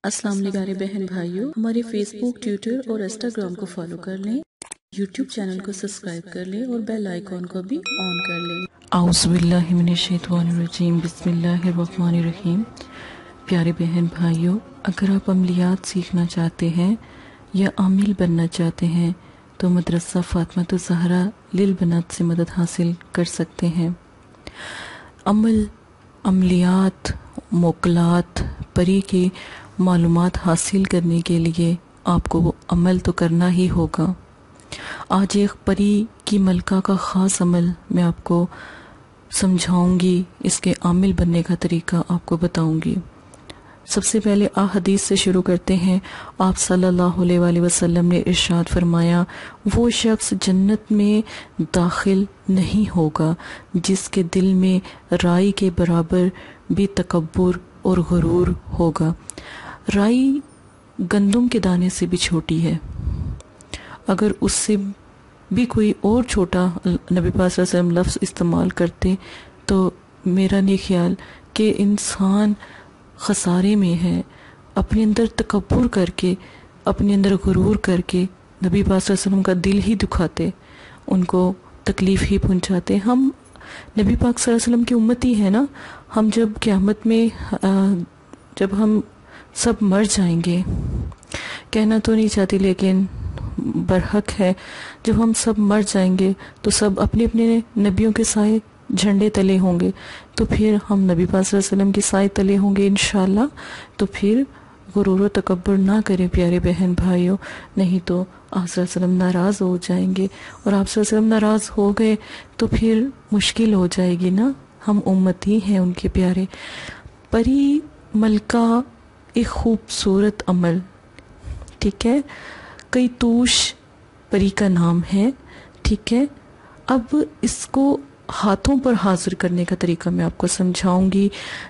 السلام علیکم پیارے بہن بھائیوں، ہمارے فیس بک، ٹویٹر اور انسٹاگرام کو فالو کر لیں، یوٹیوب چینل کو سبسکرائب کر لیں اور بیل آئیکن کو بھی آن کر لیں۔ اعوذ باللہ من الشیطان الرجیم، بسم اللہ الرحمن الرحیم۔ پیارے بہن بھائیوں، اگر آپ عملیات سیکھنا چاہتے ہیں یا عامل بننا چاہتے ہیں تو مدرسہ فاطمہ الزہرا للبنات سے مدد حاصل کر سکتے ہیں۔ عملیات، موکلات، پری کے معلومات حاصل کرنے کے لیے آپ کو وہ عمل تو کرنا ہی ہوگا۔ آج ایک پری کی ملکہ کا خاص عمل میں آپ کو سمجھاؤں گی، اس کے عامل بننے کا طریقہ آپ کو بتاؤں گی۔ سب سے پہلے حدیث سے شروع کرتے ہیں۔ آپ صلی اللہ علیہ وآلہ وسلم نے ارشاد فرمایا، وہ شخص جنت میں داخل نہیں ہوگا جس کے دل میں رائی کے برابر بھی تکبر اور غرور ہوگا۔ رائی گندم کے دانے سے بھی چھوٹی ہے، اگر اس سے بھی کوئی اور چھوٹا نبی پاک صلی اللہ علیہ وسلم لفظ استعمال کرتے تو میرا نہیں خیال کہ انسان خسارے میں ہے۔ اپنے اندر تکبر کر کے، اپنے اندر غرور کر کے نبی پاک صلی اللہ علیہ وسلم کا دل ہی دکھاتے، ان کو تکلیف ہی پہنچاتے۔ ہم نبی پاک صلی اللہ علیہ وسلم کی امتی ہیں نا۔ ہم جب قیامت میں جب ہم سب مر جائیں گے، کہنا تو نہیں چاہتی لیکن برحق ہے، جب ہم سب مر جائیں گے تو سب اپنے اپنے نبیوں کے سائے جھنڈے تلے ہوں گے، تو پھر ہم نبی پاک صلی اللہ علیہ وسلم کے سائے تلے ہوں گے انشاءاللہ۔ تو پھر غرور و تکبر نہ کریں پیارے بہن بھائیوں، نہیں تو آپ صلی اللہ علیہ وسلم ناراض ہو جائیں گے، اور آپ صلی اللہ علیہ وسلم ناراض ہو گئے تو پھر مشکل ہو جائے گی نا۔ ہم امتی ہیں ان کے پیارے۔ پری ملکہ ایک خوبصورت عمل، ٹھیک ہے، قیتوش پری کا نام ہے، ٹھیک ہے۔ اب اس کو ہاتھوں پر حاضر کرنے کا طریقہ میں آپ کو سمجھاؤں گی،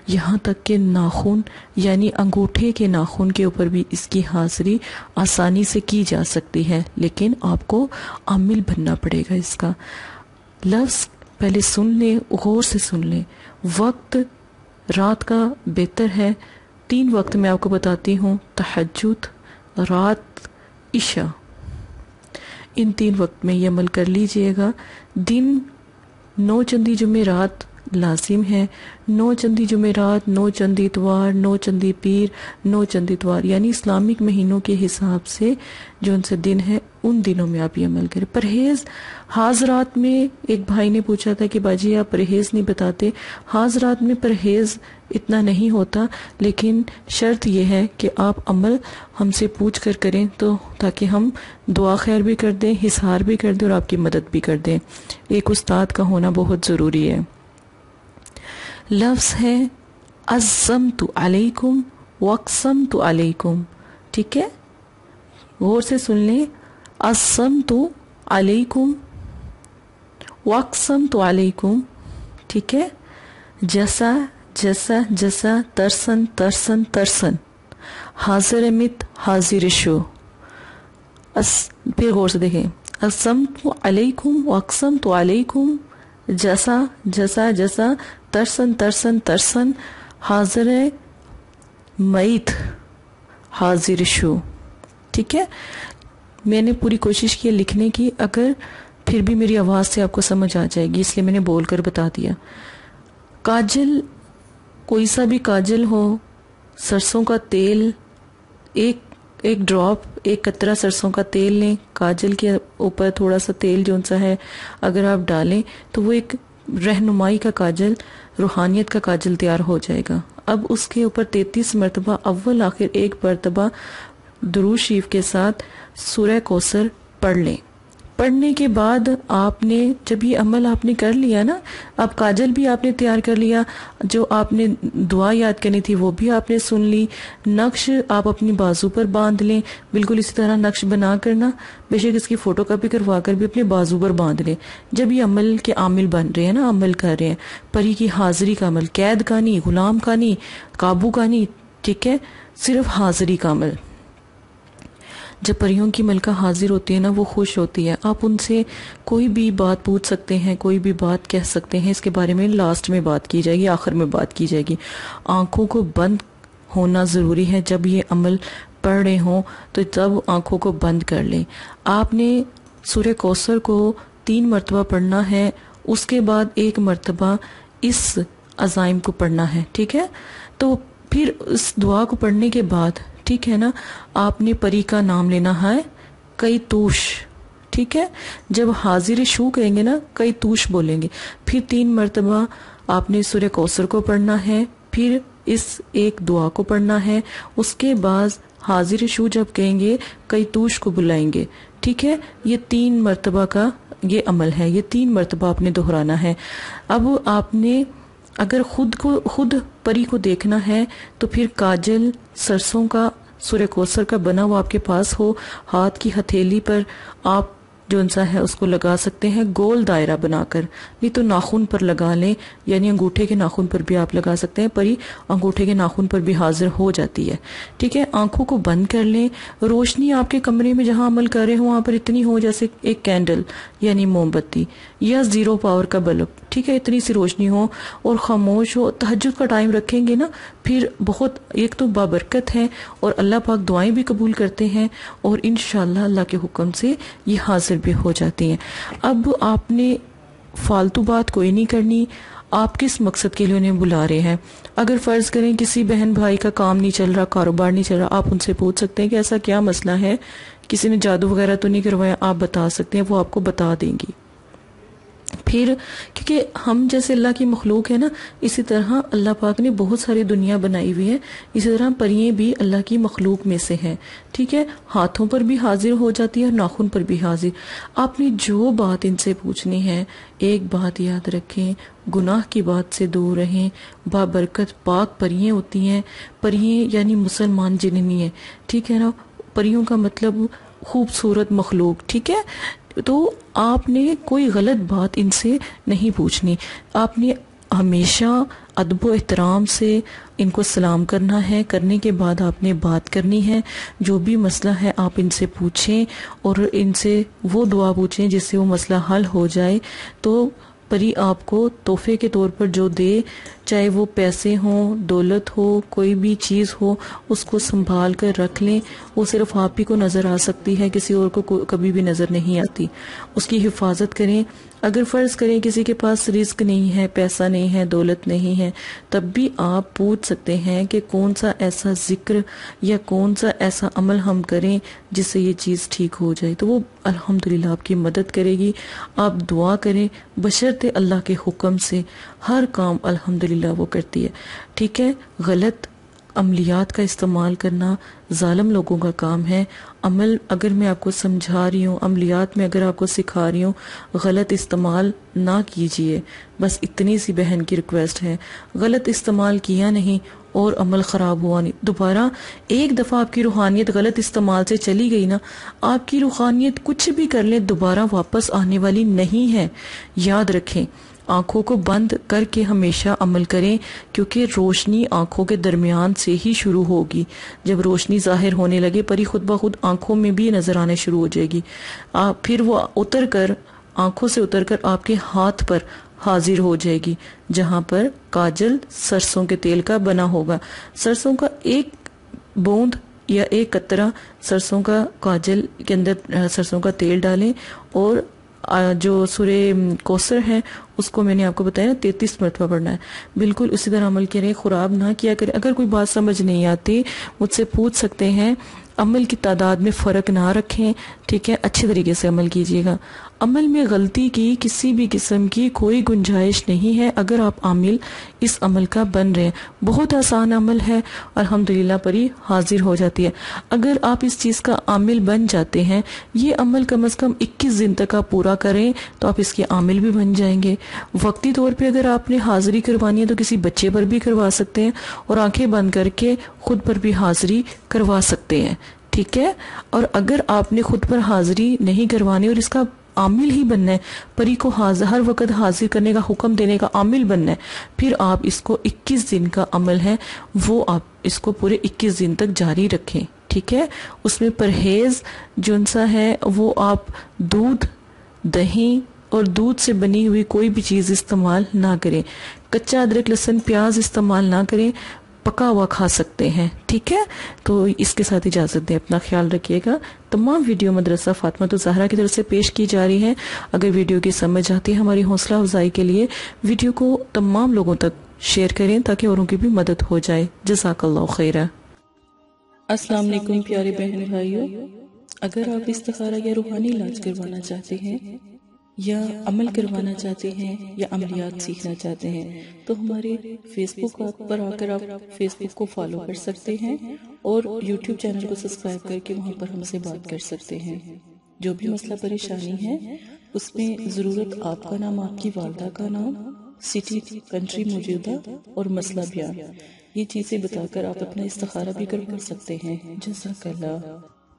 یہاں تک کہ ناخن یعنی انگوٹھے کے ناخن کے اوپر بھی اس کی حاضری آسانی سے کی جا سکتی ہے، لیکن آپ کو عامل بننا پڑے گا۔ اس کا لفظ پہلے سن لیں، غور سے سن لیں۔ وقت رات کا بہتر ہے، 3 وقت میں آپ کو بتاتی ہوں، تہجد، رات، عشاء، ان 3 وقت میں یہ عمل کر لیجئے گا۔ دن 9 چندی جمعرات لازم ہے، 9 چندی جمعرات، 9 چندی اتوار، 9 چندی پیر، 9 چندی اتوار، یعنی اسلامک مہینوں کے حساب سے جو ان سے دن ہے ان دنوں میں آپ یہ عمل کریں۔ پرہیز حاضرات میں ایک بھائی نے پوچھا تھا کہ باجی آپ پرہیز نہیں بتاتے۔ حاضرات میں پرہیز اتنا نہیں ہوتا، لیکن شرط یہ ہے کہ آپ عمل ہم سے پوچھ کر کریں، تو تاکہ ہم دعا خیر بھی کر دیں، حصار بھی کر دیں اور آپ کی مدد بھی کر دیں۔ ایک استاد کا ہونا بہت ضروری ہے۔ لفظ ہے عزمت علیکم واقسمت علیکم، ٹھیک ہے، غور سے سن لیں۔ عزمت علیکم واقسمت علیکم، ٹھیک ہے۔ جیسا جیسا جیسا، ترسن ترسن ترسن، حاضر مت حاضر شو۔ پھر غور سے دیکھیں، عزمت علیکم واقسمت علیکم، جیسا جیسا جیسا، ترسن ترسن ترسن، حاضر میت حاضر شو، ٹھیک ہے۔ میں نے پوری کوشش کی لکھنے کی، اگر پھر بھی میری آواز سے آپ کو سمجھ آ جائے گی اس لیے میں نے بول کر بتا دیا۔ کاجل، کوئی سا بھی کاجل ہو، سرسوں کا تیل، ایک ڈراپ، ایک قطرہ سرسوں کا تیل لیں، کاجل کے اوپر تھوڑا سا تیل جو سا ہے اگر آپ ڈالیں تو وہ ایک رہنمائی کا کاجل، روحانیت کا کاجل تیار ہو جائے گا۔ اب اس کے اوپر 33 مرتبہ اول آخر ایک مرتبہ درود شریف کے ساتھ سورہ کوثر پڑھ لیں۔ پڑھنے کے بعد آپ نے جب یہ عمل آپ نے کر لیا نا، اب کاجل بھی آپ نے تیار کر لیا، جو آپ نے دعا یاد کرنی تھی وہ بھی آپ نے سن لی، نقش آپ اپنی بازو پر باندھ لیں، بالکل اسی طرح نقش بنا کرنا، بے شک اس کی فوٹو کاپی کروا کر بھی اپنے بازو پر باندھ لیں۔ جب یہ عمل کے عامل بن رہے ہیں نا، عمل کر رہے ہیں، پری کی حاضری کا عمل، قید کا نہیں، غلام کا نہیں، قابو کا نہیں، ٹھیک ہے، صرف حاضری کا عمل۔ جب پریوں کی ملکہ حاضر ہوتی ہے نا، وہ خوش ہوتی ہے، آپ ان سے کوئی بھی بات پوچھ سکتے ہیں، کوئی بھی بات کہہ سکتے ہیں، اس کے بارے میں لاسٹ میں بات کی جائے گی، آخر میں بات کی جائے گی۔ آنکھوں کو بند ہونا ضروری ہے. جب یہ عمل پڑھ رہے ہوں تو تب آنکھوں کو بند کر لیں. آپ نے سورہ کوثر کو 3 مرتبہ پڑھنا ہے، اس کے بعد 1 مرتبہ اس عزائم کو پڑھنا ہے. ٹھیک ہے، تو پھر اس دعا کو پڑھنے کے بعد ٹھیک ہے نا، آپ نے پری کا نام لینا ہے، کئی توش. ٹھیک ہے، جب حاضر شو کہیں گے نا، کئی توش بولیں گے. پھر 3 مرتبہ آپ نے سورہ کوثر کو پڑھنا ہے، پھر اس ایک دعا کو پڑھنا ہے. اس کے بعد حاضر شو جب کہیں گے کئی توش کو بلائیں گے. ٹھیک ہے، یہ 3 مرتبہ کا یہ عمل ہے، یہ 3 مرتبہ آپ نے دہرانا ہے. اب آپ نے اگر خود پری کو دیکھنا ہے تو پھر کاجل سرسوں کا سورہ کوثر کا بنا ہوا آپ کے پاس ہو، ہاتھ کی ہتھیلی پر آپ جو انسا ہے اس کو لگا سکتے ہیں گول دائرہ بنا کر، نہیں تو ناخن پر لگا لیں، یعنی انگوٹھے کے ناخن پر بھی آپ لگا سکتے ہیں. پری انگوٹھے کے ناخن پر بھی حاضر ہو جاتی ہے. ٹھیک ہے، آنکھوں کو بند کر لیں. روشنی آپ کے کمرے میں جہاں عمل کر رہے ہوں وہاں پر اتنی ہو جیسے ایک کینڈل یعنی موم بتی یا 0 پاور کا بلب. ٹھیک ہے، اتنی سی روشنی ہو اور خاموش ہو. تہجد کا ٹائم رکھیں گے نا، پھر بہت ایک تو بابرکت ہے اور اللہ پاک دعائیں بھی قبول کرتے ہیں اور انشاءاللہ اللہ کے حکم سے یہ حاضر بھی ہو جاتی ہیں. اب آپ نے فالتو بات کوئی نہیں کرنی. آپ کس مقصد کے لیے انہیں بلا رہے ہیں؟ اگر فرض کریں کسی بہن بھائی کا کام نہیں چل رہا، کاروبار نہیں چل رہا، آپ ان سے پوچھ سکتے ہیں کہ ایسا کیا مسئلہ ہے، کسی نے جادو وغیرہ تو نہیں کروایا، آپ بتا سکتے ہیں، وہ آپ کو بتا دیں گی. پھر کیونکہ ہم جیسے اللہ کی مخلوق ہے نا، اسی طرح اللہ پاک نے بہت ساری دنیا بنائی ہوئی ہے، اسی طرح پرییں بھی اللہ کی مخلوق میں سے ہیں. ٹھیک ہے، ہاتھوں پر بھی حاضر ہو جاتی ہے اور ناخن پر بھی حاضر. آپ نے جو بات ان سے پوچھنی ہے، ایک بات یاد رکھیں، گناہ کی بات سے دور رہیں. بابرکت پاک پرییں ہوتی ہیں. پرییں یعنی مسلمان جننی ہیں. ٹھیک ہے نا، پریوں کا مطلب خوبصورت مخلوق. ٹھیک ہے، تو آپ نے کوئی غلط بات ان سے نہیں پوچھنی. آپ نے ہمیشہ ادب و احترام سے ان کو سلام کرنا ہے. کرنے کے بعد آپ نے بات کرنی ہے. جو بھی مسئلہ ہے آپ ان سے پوچھیں اور ان سے وہ دعا پوچھیں جس سے وہ مسئلہ حل ہو جائے. تو پری آپ کو تحفے کے طور پر جو دے، چاہے وہ پیسے ہوں، دولت ہو، کوئی بھی چیز ہو، اس کو سنبھال کر رکھ لیں. وہ صرف آپ ہی کو نظر آ سکتی ہے، کسی اور کو کبھی بھی نظر نہیں آتی. اس کی حفاظت کریں. اگر فرض کریں کسی کے پاس رزق نہیں ہے، پیسہ نہیں ہے، دولت نہیں ہے، تب بھی آپ پوچھ سکتے ہیں کہ کون سا ایسا ذکر یا کون سا ایسا عمل ہم کریں جس سے یہ چیز ٹھیک ہو جائے. تو وہ الحمدللہ آپ کی مدد کرے گی. آپ دعا کریں بشرط اللہ کے حکم سے، ہر کام الحمدللہ وہ کرتی ہے. ٹھیک ہے، غلط عملیات کا استعمال کرنا ظالم لوگوں کا کام ہے. عمل اگر میں آپ کو سمجھا رہی ہوں، عملیات میں اگر آپ کو سکھا رہی ہوں، غلط استعمال نہ کیجئے. بس اتنی سی بہن کی ریکویسٹ ہے. غلط استعمال کیا نہیں اور عمل خراب ہوا نہیں. دوبارہ ایک دفعہ آپ کی روحانیت غلط استعمال سے چلی گئی نا، آپ کی روحانیت کچھ بھی کر لیں دوبارہ واپس آنے والی نہیں ہے. یاد رکھیں، آنکھوں کو بند کر کے ہمیشہ عمل کریں، کیونکہ روشنی آنکھوں کے درمیان سے ہی شروع ہوگی. جب روشنی ظاہر ہونے لگے، پری خود بخود آنکھوں میں بھی نظر آنے شروع ہو جائے گی. پھر وہ اتر کر آنکھوں سے اتر کر آپ کے ہاتھ پر حاضر ہو جائے گی، جہاں پر کاجل سرسوں کے تیل کا بنا ہوگا. سرسوں کا ایک بوند یا ایک قطرہ سرسوں کا کاجل کے اندر سرسوں کا تیل ڈالیں، اور جو سورہ کوثر ہے اس کو میں نے آپ کو بتایا نا 33 مرتبہ پڑھنا ہے. بالکل اسی طرح عمل کریں، خراب نہ کیا کریں. اگر کوئی بات سمجھ نہیں آتی مجھ سے پوچھ سکتے ہیں. عمل کی تعداد میں فرق نہ رکھیں. ٹھیک ہے، اچھے طریقے سے عمل کیجیے گا. عمل میں غلطی کی کسی بھی قسم کی کوئی گنجائش نہیں ہے اگر آپ عامل اس عمل کا بن رہے ہیں. بہت آسان عمل ہے، الحمدللہ پری حاضر ہو جاتی ہے. اگر آپ اس چیز کا عامل بن جاتے ہیں، یہ عمل کم از کم 21 دن تک آپ پورا کریں تو آپ اس کے عامل بھی بن جائیں گے. وقتی طور پہ اگر آپ نے حاضری کروانی ہے تو کسی بچے پر بھی کروا سکتے ہیں اور آنکھیں بند کر کے خود پر بھی حاضری کروا سکتے ہیں. ٹھیک ہے، اور اگر آپ نے خود پر حاضری نہیں کروانی اور اس کا عامل ہی بننا ہے، پری کو ہر وقت حاضر کرنے کا حکم دینے کا عامل بننا ہے، پھر آپ اس کو 21 دن کا عمل ہے وہ آپ اس کو پورے 21 دن تک جاری رکھیں. ٹھیک ہے، اس میں پرہیز جون سا ہے وہ آپ دودھ، دہی اور دودھ سے بنی ہوئی کوئی بھی چیز استعمال نہ کریں. کچا ادرک، لہسن، پیاز استعمال نہ کریں. پکا ہوا کھا سکتے ہیں. ٹھیک ہے, تو اس کے ساتھ اجازت دیں, اپنا خیال رکھیے گا. تمام ویڈیو مدرسہ فاطمہ الزہرا کی طرف سے پیش کی جا رہی ہیں. اگر ویڈیو کی سمجھ آتی ہے ہماری حوصلہ افزائی کے لیے ویڈیو کو تمام لوگوں تک شیئر کریں تاکہ اوروں کی بھی مدد ہو جائے. جزاک اللہ خیرہ. السلام علیکم پیارے بہن بھائیوں. اگر آپ استخارہ یا روحانی علاج کروانا چاہتے ہیں یا عمل کروانا چاہتے ہیں یا عملیات سیکھنا چاہتے ہیں تو ہمارے فیس بک پر آ کر آپ فیس بک کو فالو کر سکتے ہیں اور یوٹیوب چینل کو سبسکرائب کر کے وہاں پر ہم سے بات کر سکتے ہیں. جو بھی مسئلہ پریشانی ہے اس میں ضرورت آپ کا نام, آپ کی والدہ کا نام, سٹی کنٹری موجودہ اور مسئلہ بیان, یہ چیزیں بتا کر آپ اپنا استخارہ بھی کروا سکتے ہیں. جزاک اللہ.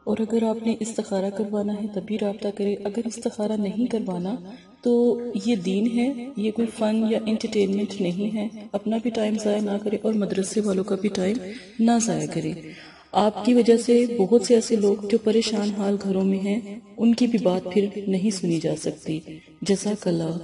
اور اگر آپ نے استخارہ کروانا ہے تب بھی رابطہ کریں. اگر استخارہ نہیں کروانا تو یہ دین ہے, یہ کوئی فن یا انٹرٹینمنٹ نہیں ہے. اپنا بھی ٹائم ضائع نہ کریں اور مدرسے والوں کا بھی ٹائم نہ ضائع کریں. آپ کی وجہ سے بہت سے ایسے لوگ جو پریشان حال گھروں میں ہیں ان کی بھی بات پھر نہیں سنی جا سکتی. جزاک اللہ.